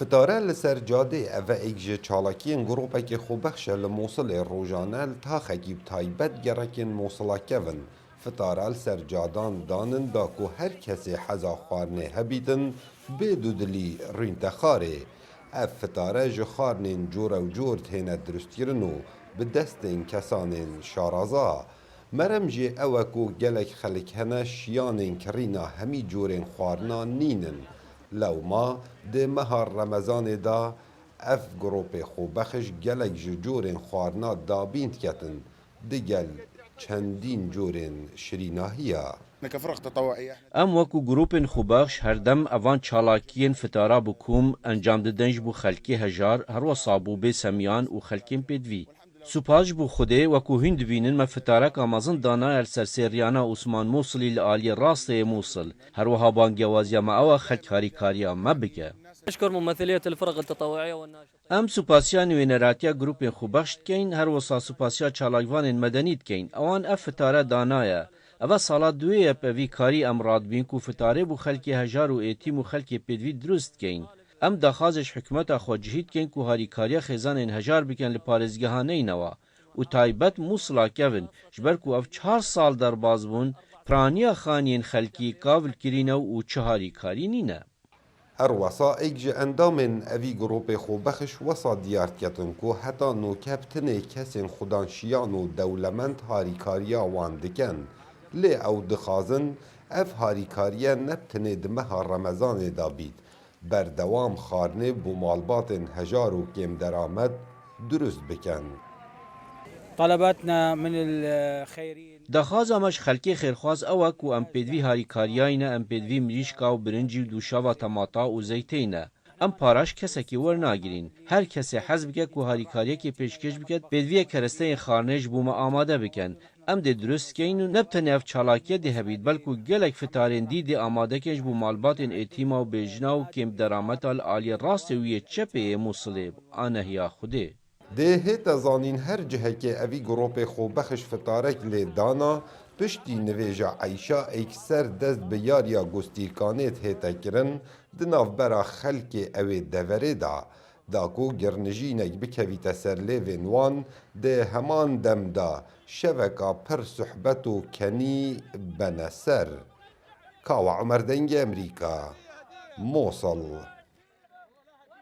فتاره لسر جاده اوه ایک چالاکین گروپک خوبخش لموصل روژانه تا خگیب تایبت گرکن موصلا کون فتاره لسر جادان دانن دا که هر کسی حزا خوارنه هبیدن بدودلی رینتخاره اف فتاره جخارنین جور و جور تینه درستیرنو به دستین کسانین شارازا مرم جی اوه کو گلک خلک هنه شیانین کرینا همی جورین خوارنا نینن لو ما ده مهار رمضان دا اف گروپ خوبخش گلک جورین خوارنا دابیند کتن دگل چندین جورین شریناهیا كفرق تطوعية ام وکو گروپن خوبخش هردم اوان چالاکین فتارا بکوم انجام ددنج بو خلکی هجار هر وصابو به سمیان و خلکین پدوی سوپاج بو خوده وکو هند بینن ما فتارک آمازن دانا السرسریانا عثمان موصلی لآلی راسته موصل هر وها بانگوازیا ما او خلک هاریکاریا ما بکه أشكر ممثلية الفرق التطوعية والناشطة ام سوپاسیا نوینراتیا گروپ خوبخشت کین هر وصا سوپاسیا چالاکوان مدنیت کین اوان اف فتاره دانایا اوا سالا دوی پوی کاری امراد بین کو فتاره بو خلکی هجار و ایتیم و خلکی پدوی درست کین ام دخازش حکومت خو جهید کین کو هاریکاریا خزان هجار بکن لپارزگهانه نوا و تایبت موصلا کون جبر کو اف 4 سال در بازبون پرانیا خانین خلکی کاول کرینو و چهاری کاری نینه هر وسا ایک اندامن اوی گروپ خوبخش وسا دیارت کتن کو حتی نو کپتن کسین خودانشیان و دولمند هاریکاریا وان دکن لی او دخازن اف هاریکاریا نبتنه دمها رمضان دابید بردوام خارنه بو مالبات هجار و کم درآمد درست بکن طلباتنا من الخيرين دخازمش خلکی خیرخواز اوه کو ام پدوی هاریکاریاینه ام پدوی مریشکا و برنجی و دوشاوا تماتا و زیتینه ام پاراش کسکی ور ناگرین هر کسی حزب که کو هاریکاریه که پیشکش بکد پدوی کرسته خارنش بوما آماده بکن ام ده درست کین و نبتن اف چالاکیه ده هبید بلکو گلک فتارین دی آماده کش بو مالباتن ایتیما و بیجنا و کم درامت آلی راست ویه چپه موصله آنهیا خوده ده هیتا زانین هر جهه که اوی گروپ خوبخش فتارک لی دانا پشتی نویجا عیشا ایکسر دست بیاریا گستیرکانیت هیتا کرن دناف برا خلک اوی دوره دا داکو گرنجینک بکویت سر لیوین وان ده همان دم دا شوکا پر صحبت و کنی بنسر کاو عمر دنگ امریکا موصل